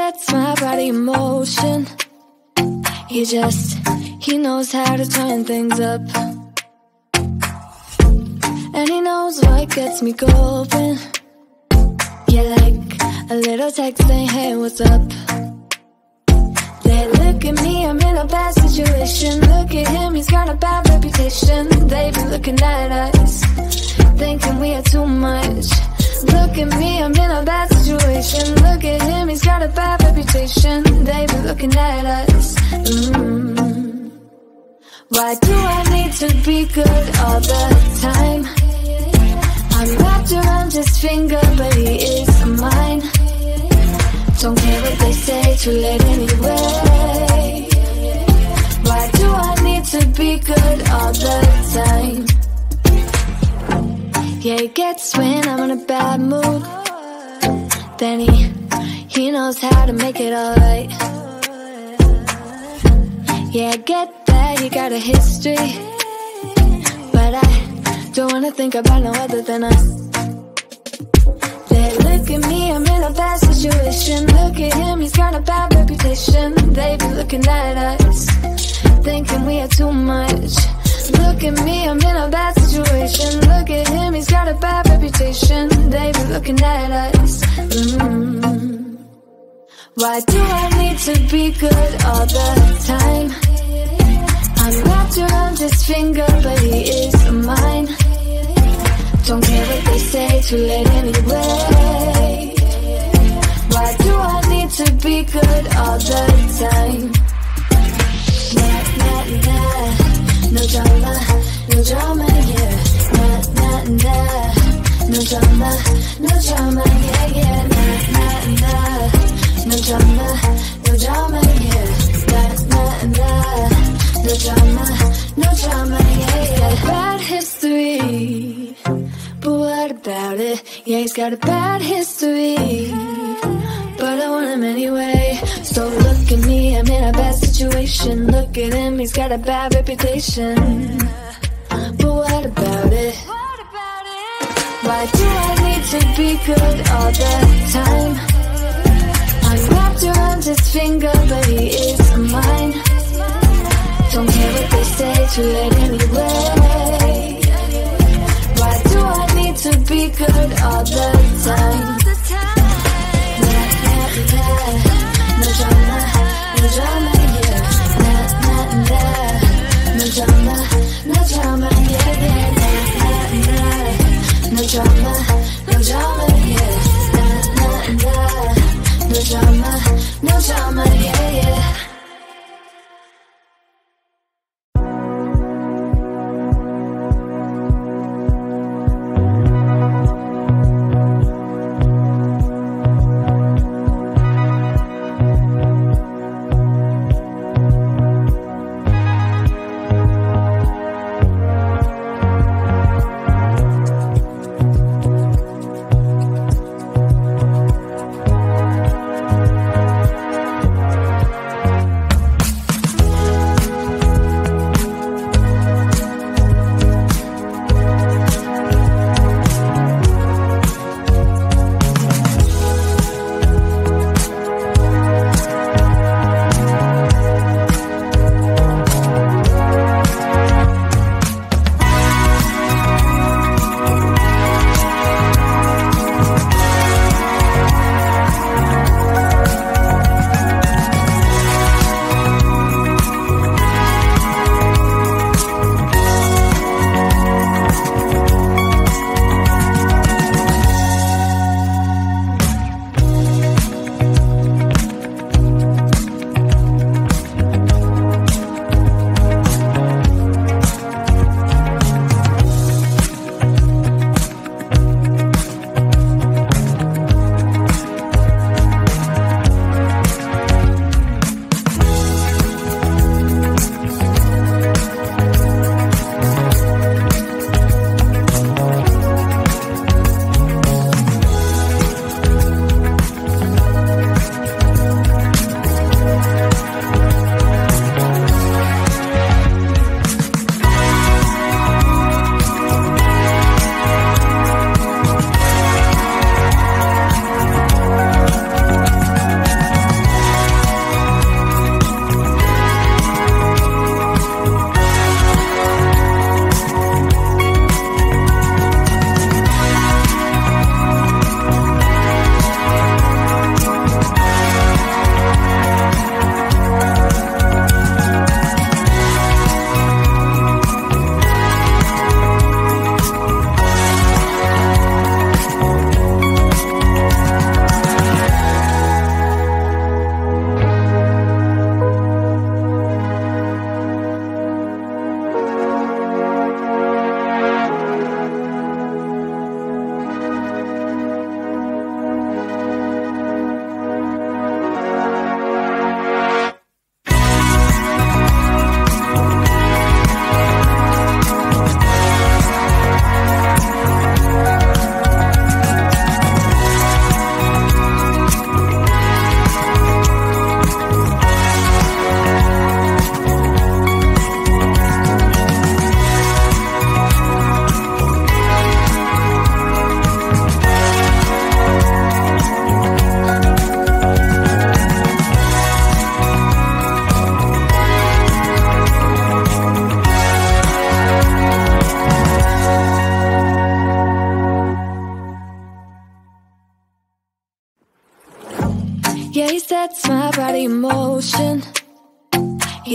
sets my body in motion. He knows how to turn things up. And he knows what gets me going. Yeah, like a little text saying, hey, what's up? They look at me, I'm in a bad situation. Look at him, he's got a bad reputation. They be looking at us, thinking we are too much. Look at me, I'm in a bad situation. Look at him, he's got a bad reputation. They be looking at us. Why do I need to be good all the time? I'm wrapped around his finger, but he is mine. Don't care what they say, too late anyway. Why do I need to be good all the time? Yeah, he gets when I'm in a bad mood. Then he knows how to make it alright. Yeah, I get that you got a history, but I don't wanna think about no other than us. They look at me, I'm in a bad situation. Look at him, he's got a bad reputation. They be looking at us, thinking we are too much. Look at me, I'm in a bad situation. Look at him, he's got a bad reputation. They be looking at us. Why do I need to be good all the time? I'm wrapped around his finger, but he is mine. Don't care what they say, too late anyway. Why do I need to be good all the time? Nah, nah, nah. No drama, no drama, yeah. Nah, nah, nah. No drama, no drama, yeah, yeah. Nah, nah, nah. No drama, no drama, yeah. Nah, nah, nah. No drama, no drama, yeah, yeah. Bad history, but what about it? Yeah, he's got a bad history, but I want him anyway. So look at me, I'm in a bad situation. Look at him, he's got a bad reputation, but what about it? Why do I need to be good all the time? I'm wrapped around his finger, but he is mine. Don't care what they say, too late anyway. Why do I need to be good all the time? Nah, nah, nah. No drama, no drama, yeah. Nah, nah, nah. No drama, no drama, yeah, yeah. Nah, nah, nah. No drama, no drama, yeah. Nah, nah, nah. No drama, no drama, yeah, yeah.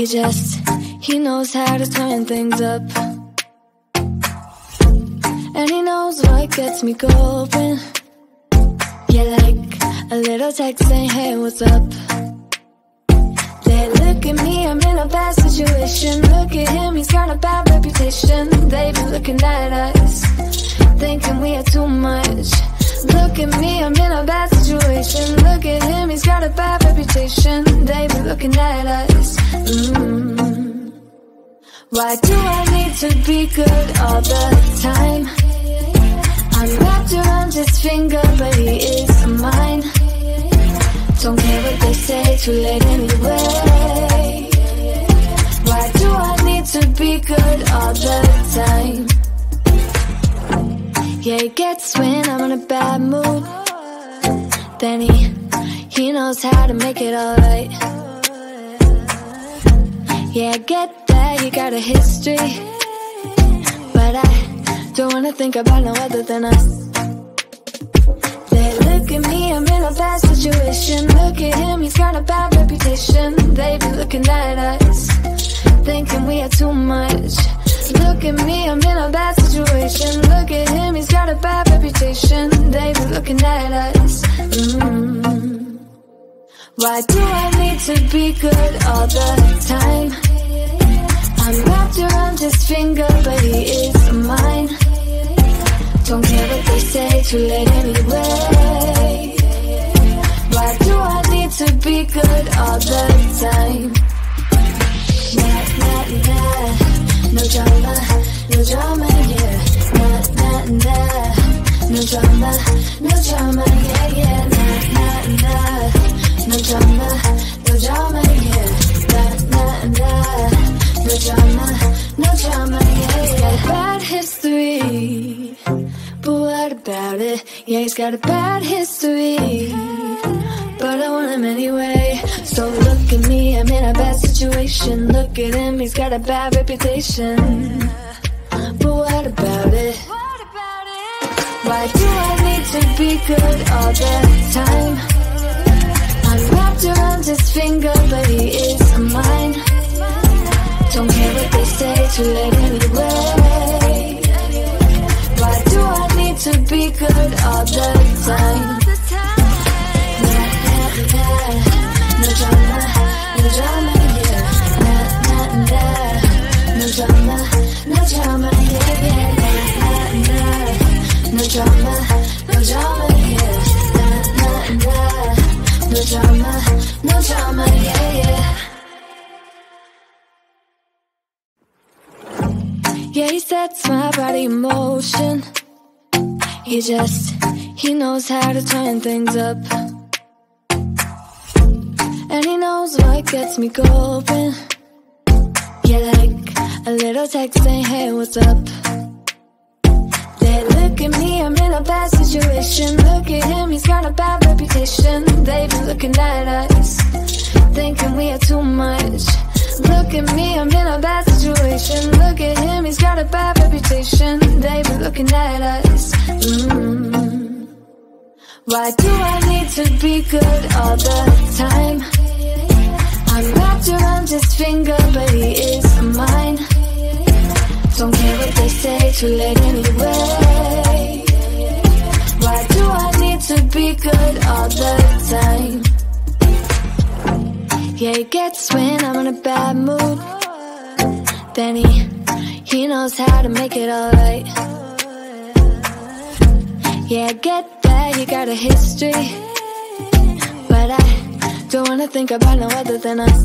He knows how to turn things up. And he knows what gets me going. Yeah, like a little text saying, hey, what's up? They look at me, I'm in a bad situation. Look at him, he's got a bad reputation. They be looking at us, thinking we are too much. Look at me, I'm in a bad situation. Look at him, he's got a bad reputation. They be looking at us. Why do I need to be good all the time? I'm wrapped around his finger, but he is mine. Don't care what they say, too late anyway. Why do I need to be good all the time? Yeah, he gets when I'm in a bad mood. Then he knows how to make it alright. Yeah, I get that, you got a history, but I don't wanna think about no other than us. They look at me, I'm in a bad situation. Look at him, he's got a bad reputation. They be looking at us, thinking we are too much. Look at me, I'm in a bad situation. Look at him, he's got a bad reputation. They be looking at us. Why do I need to be good all the time? I'm wrapped around his finger, but he is mine. Don't care what they say, too late anyway. Why do I need to be good all the time? Nah, nah, nah. No drama, no drama, yeah. Nah, nah, nah. No drama, no drama, yeah, yeah. Nah, nah, nah. No drama, no drama, yeah. Nah, nah, nah. No drama, no drama, yeah, yeah. Bad history, but what about it? Yeah, he's got a bad history, but I want him anyway. So look at me, I'm in a bad situation. Look at him, he's got a bad reputation, but what about it? Why do I need to be good all the time? I'm wrapped around his finger, but he is mine. Don't care what they say, too late anyway. Why do I need to be good all the time? Nah, nah, nah. No drama, no drama, yeah. Nah, nah, nah. No drama, no drama, yeah, yeah. Nah, nah, nah. No drama, no drama, yeah. Nah, nah, nah. No drama, no drama, yeah, yeah. Yeah, he sets my body in motion. He knows how to turn things up. And he knows what gets me going. Yeah, like a little text saying, hey, what's up? They look at me, I'm in a bad situation. Look at him, he's got a bad reputation. They be looking at us, thinking we are too much. Look at me, I'm in a bad situation. Look at him, he's got a bad reputation. They be looking at us. Why do I need to be good all the time? I'm wrapped around his finger, but he is mine. Don't care what they say, too late anyway. Why do I need to be good all the time? Yeah, he gets when I'm in a bad mood. Then he knows how to make it alright. Yeah, I get that, you got a history, but I don't wanna think about no other than us.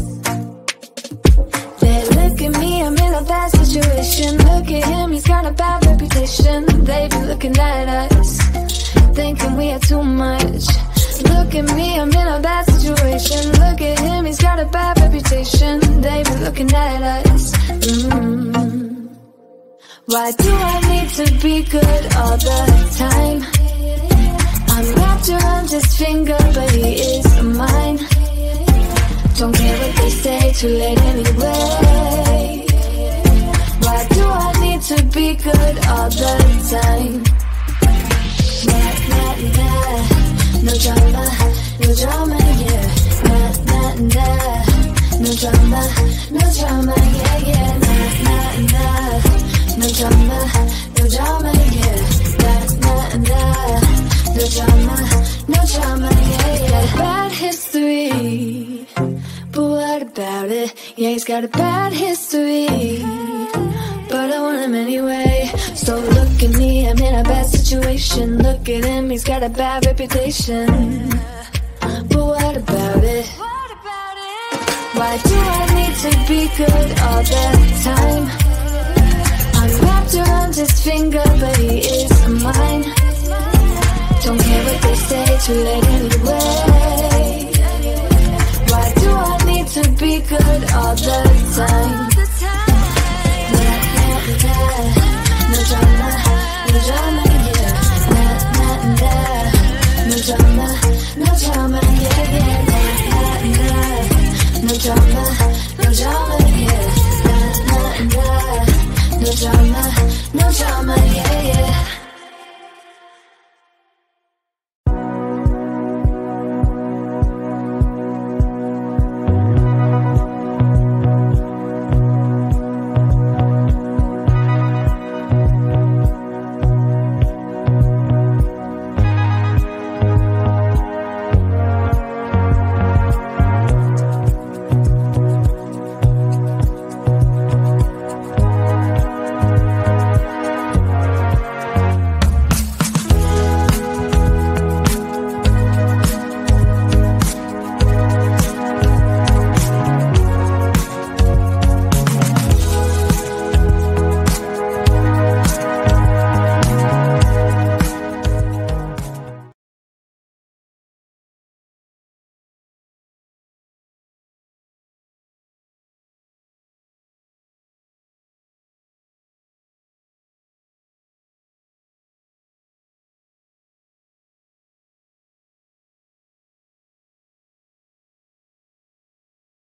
They look at me, I'm in a bad situation. Look at him, he's got a bad reputation. They be looking at us, thinking we are too much. Look at me, I'm in a bad situation. Look at him, he's got a bad reputation. They be looking at us. Why do I need to be good all the time? I'm wrapped around his finger, but he is mine. Don't care what they say, too late anyway. Why do I need to be good all the time? Nah, nah, nah. No drama, no drama, yeah. Nah, nah, nah. No drama, no yeah. Nah, nah, nah. No drama, no drama, yeah. Nah, nah, nah. No drama, no drama, yeah, yeah. Bad history, but what about it? Yeah, he's got a bad history, but I want him anyway. So look at me, I'm in a bad situation. Look at him, he's got a bad reputation. But what about it? Why do I need to be good all the time? I'm wrapped around his finger, but he is mine. Don't care what they say, too late anyway. Why do I need to be good all the time?